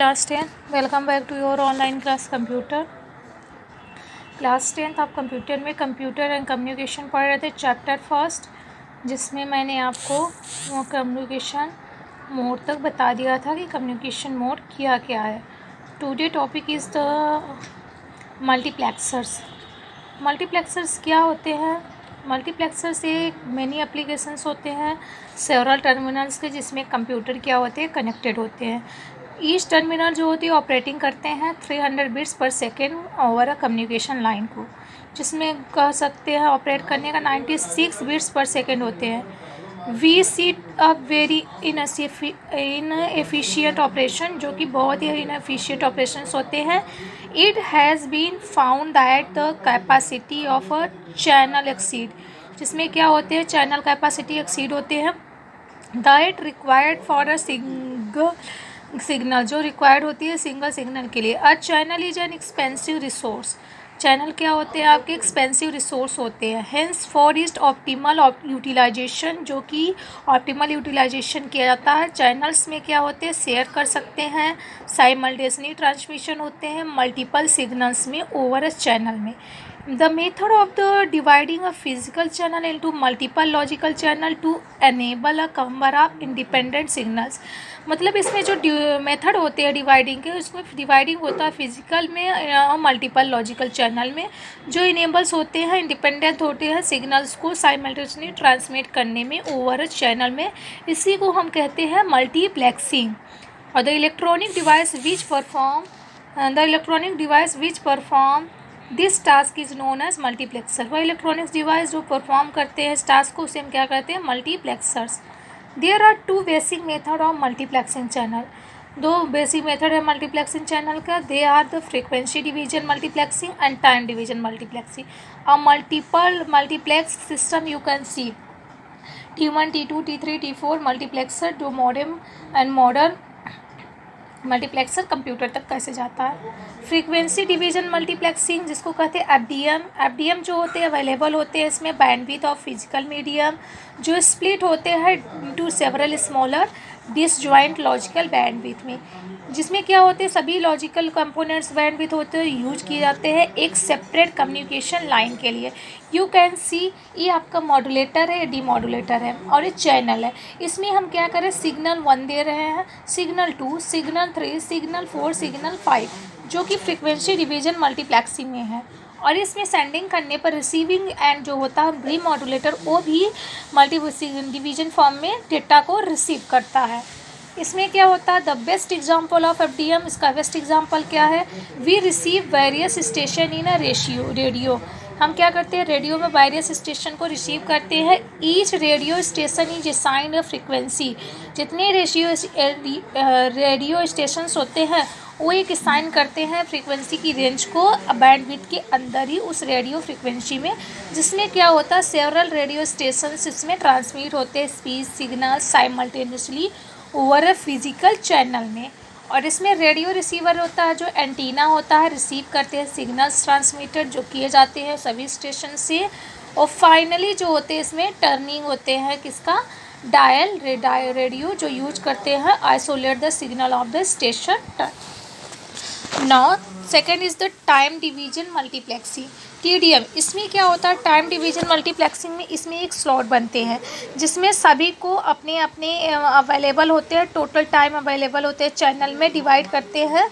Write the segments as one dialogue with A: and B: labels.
A: Class 10 welcome back to your online class computer. Class 10th आप computer में computer and communication पढ़ रहे थे, चैप्टर फर्स्ट, जिसमें मैंने आपको कम्युनिकेशन मोड तक बता दिया था कि कम्युनिकेशन मोड क्या क्या है। Today topic is the multiplexers. Multiplexers क्या होते हैं? मल्टीप्लेक्सर्स एक मेनी एप्लीकेशंस होते हैं सेवरल टर्मिनल्स के, जिसमें कंप्यूटर क्या होते हैं, कनेक्टेड होते हैं। ईच टर्मिनल जो होती है ऑपरेटिंग करते हैं 300 बिट्स पर second over a communication line को, जिसमें कह सकते हैं ऑपरेट करने का 96 बिट्स पर सेकेंड होते हैं। We see a very inefficient operation, जो कि बहुत ही इनएफिशिएंट ऑपरेशंस होते हैं। It has been found that the capacity of a channel exceed, जिसमें क्या होते हैं, चैनल कैपेसिटी एक्सीड होते हैं। That required for a signal, जो रिक्वायर्ड होती है सिंगल सिग्नल के लिए। A channel is an expensive resource. Channel क्या होते हैं, आपके एक्सपेंसिव रिसोर्स होते हैं। हेंस फॉर इस्ट ऑप्टिमल यूटिलाइजेशन, जो कि ऑप्टिमल यूटिलाइजेशन किया जाता है। चैनल्स में क्या होते हैं, शेयर कर सकते हैं, साइमल्टेनियसली ट्रांसमिशन होते हैं मल्टीपल सिग्नल्स में ओवर अ चैनल में। The method of the dividing a physical channel into multiple logical channel to enable a number of independent signals. मतलब इसमें जो मेथड होते हैं डिवाइडिंग के, उसमें डिवाइडिंग होता है फिजिकल में और मल्टीपल लॉजिकल चैनल में, जो इनेबल्स होते हैं, इंडिपेंडेंट होते हैं सिग्नल्स को साइमल्टेनियसली ट्रांसमिट करने में ओवर अ चैनल में। इसी को हम कहते हैं मल्टीप्लेक्सिंग। और the electronic device which perform this task is known as multiplexer. वह इलेक्ट्रॉनिक्स डिवाइस जो परफॉर्म करते हैं इस टास्क को, उसे हम क्या कहते हैं, multiplexers. There are two basic method of multiplexing channel. दो बेसिक मेथड है मल्टीप्लेक्सिंग चैनल का। They are the frequency division multiplexing and time division multiplexing. A multiple multiplex system you can see T1, T2, T3, T4 multiplexer, जो modem and modern multiplexer computer तक कैसे जाता है। Frequency division multiplexing, जिसको कहते हैं FDM जो होते हैं अवेलेबल होते हैं इसमें बैंडविड्थ ऑफ फिजिकल मीडियम, जो स्प्लिट होते हैं into several smaller disjoint logical bandwidth में, जिसमें क्या होते हैं सभी लॉजिकल कंपोनेंट्स बैंडविड्थ होते हैं यूज किए जाते हैं एक सेपरेट कम्युनिकेशन लाइन के लिए। यू कैन सी ये आपका मॉड्यूलेटर है, डीमॉड्यूलेटर है, और ये चैनल है। इसमें हम क्या करें, सिग्नल 1 दे रहे हैं, सिग्नल 2, सिग्नल 3, सिग्नल 4, सिग्नल 5, जो कि फ्रीक्वेंसी डिवीजन मल्टीप्लेक्सिंग में है। और इसमें सेंडिंग करने पर रिसीविंग एंड जो होता है डीमॉड्यूलेटर, वो भी मल्टी डिवीजन फॉर्म में डेटा को रिसीव करता है। इसमें क्या होता है, the best example of FDM, इसका बेस्ट एग्जाम्पल क्या है, we receive various station in a radio. हम क्या करते हैं, रेडियो में वेरियस स्टेशन को रिसीव करते हैं। Each radio station is assigned a frequency. जितने रेडियो स्टेशंस होते हैं वो एक असाइन करते हैं फ्रीक्वेंसी की रेंज को बैंडविड्थ के अंदर ही उस रेडियो फ्रीक्वेंसी में, जिसमें क्या होता है सेवरल रेडियो स्टेशंस इसमें ट्रांसमिट होते हैं speech signal simultaneously over a physical channel में। और इसमें रेडियो रिसीवर होता है, जो एंटीना होता है, रिसीव करते हैं सिग्नल्स ट्रांसमिटेड जो किए जाते हैं सभी स्टेशन से। और फाइनली जो होते हैं इसमें टर्निंग होते हैं किसका, डायल रेडियो, जो यूज करते हैं isolate the signal of the station. Now second is the time division multiplexing, TDM. इसमें क्या होता है, टाइम डिवीजन मल्टीप्लेक्सिंग में इसमें एक स्लॉट बनते हैं जिसमें सभी को अपने अपने अवेलेबल होते हैं, टोटल टाइम अवेलेबल होते हैं, चैनल में डिवाइड करते हैं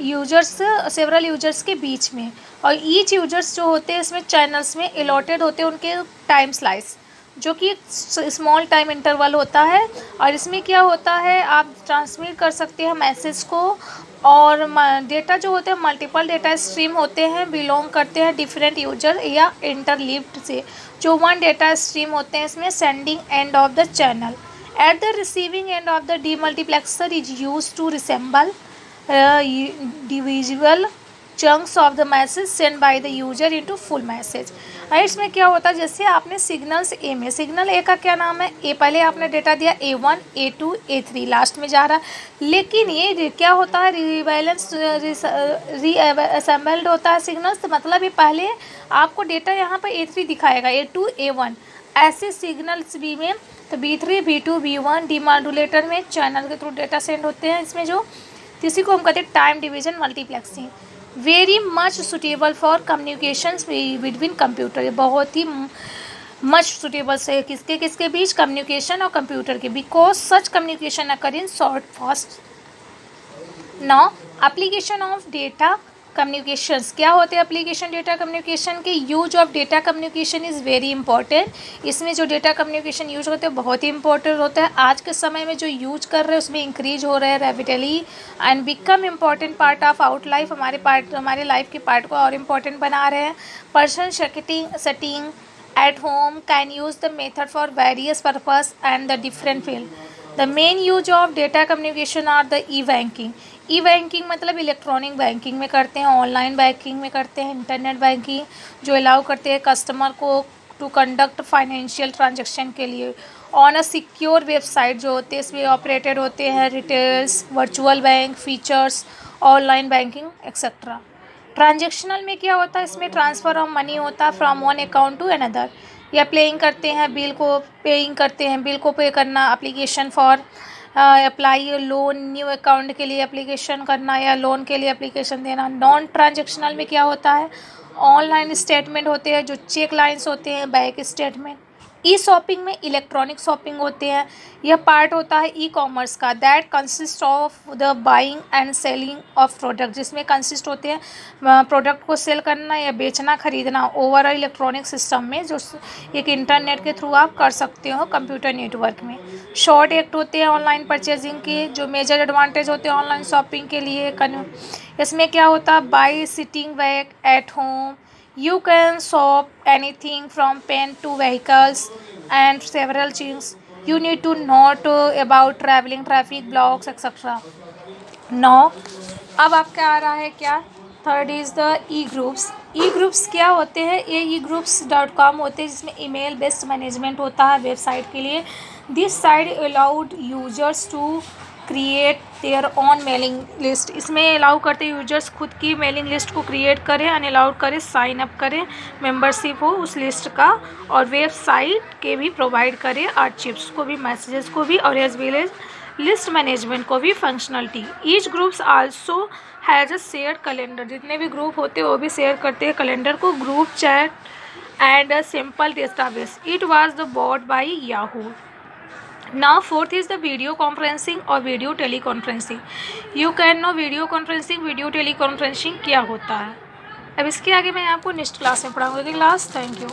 A: यूजर्स, सेवरल यूजर्स के बीच में। और ईच यूजर्स जो होते हैं इसमें चैनल्स में अलॉटेड होते हैं उनके टाइम स्लाइस, जो कि स्मॉल टाइम इंटरवल होता है। और इसमें क्या होता है, आप ट्रांसमिट कर सकते हैं मैसेज को। और डेटा जो होते हैं मल्टीपल डेटा स्ट्रीम होते हैं, बिलोंग करते हैं डिफरेंट यूजर या इंटरलीव्ड से। जो 1 डेटा स्ट्रीम होते हैं इसमें sending end of the channel at the receiving end of the demultiplexer is use to resemble divisible chunks of the message send by the user into full message. इसमें क्या होता है, जैसे आपने सिग्नल्स ए में, सिग्नल ए का क्या नाम है, ए, पहले आपने डेटा दिया A1, A2, A3, लास्ट में जा रहा है। लेकिन ये क्या होता है, रीबैलेंस रीअसेंबल्ड होता है सिग्नल्स, तो मतलब ये पहले आपको डेटा यहाँ पर A3 दिखाएगा, A2, A1, ऐसे सिग्नल्स बी में। तो B3, B2, B1 डीमॉड्यूलेटर में चैनल के थ्रू डेटा सेंड होते हैं। इसमें जो तो इसी को हम कहते हैं time division multiplexing. Very much suitable for communications between computer, बहुत ही मच सुटेबल से किसके किसके बीच, कम्युनिकेशन और कंप्यूटर के, because such communication occur in short fast. Now application of data communications, क्या होते हैं एप्लीकेशन डेटा कम्युनिकेशन के? Use of data communication is very important. इसमें जो डेटा कम्युनिकेशन यूज होते हैं बहुत ही इंपॉर्टेंट होता है। आज के समय में जो यूज कर रहे हैं उसमें इंक्रीज हो रहा है rapidly and become important part of out life, हमारे लाइफ के पार्ट को और इम्पॉर्टेंट बना रहे हैं। Person setting at home can use the method for various purpose and the different field. The main use of data communication are the e-banking मतलब electronic banking में करते हैं, ऑनलाइन बैंकिंग में करते हैं, इंटरनेट बैंकिंग जो अलाउ करते हैं कस्टमर को टू कंडक्ट फाइनेंशियल ट्रांजेक्शन के लिए ऑन अ सिक्योर वेबसाइट जो होते हैं इसमें ऑपरेटेड होते हैं retails, virtual bank features, online banking etcetera. Transactional में क्या होता है? इसमें ट्रांसफ़र ऑफ मनी होता है from one account to another, या पेइंग करते हैं बिल को पे करना, application for apply loan, new account के लिए एप्लीकेशन करना या लोन के लिए एप्लीकेशन देना। नॉन ट्रांजेक्शनल में क्या होता है? ऑनलाइन स्टेटमेंट होते हैं जो चेक लाइन्स होते हैं, बैंक स्टेटमेंट। ई शॉपिंग में इलेक्ट्रॉनिक शॉपिंग होते हैं, यह पार्ट होता है ई कॉमर्स का, that consist of the buying and selling of product, जिसमें कंसिस्ट होते हैं प्रोडक्ट को सेल करना या बेचना खरीदना ओवरऑल इलेक्ट्रॉनिक सिस्टम में, जो एक इंटरनेट के थ्रू आप कर सकते हो कंप्यूटर नेटवर्क में। शॉर्ट एक्ट होते हैं ऑनलाइन परचेजिंग के, जो मेजर एडवांटेज होते हैं ऑनलाइन शॉपिंग के लिए। इसमें क्या होता है? Bye sitting back at home you can shop anything from pen to vehicles and several things you need to note about traveling traffic blocks etc. now अब आपका आ रहा है क्या? Third is the E groups क्या होते हैं? ये egroups.com होते हैं जिसमें ईमेल बेस्ड मैनेजमेंट होता है वेबसाइट के लिए। This site allowed users to create their own mailing list, इसमें अलाउ करते हैं यूजर्स खुद की मेलिंग लिस्ट को क्रिएट करें, अनअलाउड करें, साइन अप करें, मेंबरशिप हो उस लिस्ट का, और वेबसाइट के भी प्रोवाइड करें आर्चिव्स को भी, मैसेजेस को भी, और as well as list management को भी functionality. Each groups also has a share calendar, जितने भी ग्रुप होते हैं वो भी शेयर करते हैं कैलेंडर को, group chat and a simple database. It was the bot by Yahoo. Now fourth is the video conferencing और video teleconferencing. You can know video conferencing, video teleconferencing क्या होता है। अब इसके आगे मैं आपको नेक्स्ट क्लास में पढ़ाऊँगी। Class, thank you.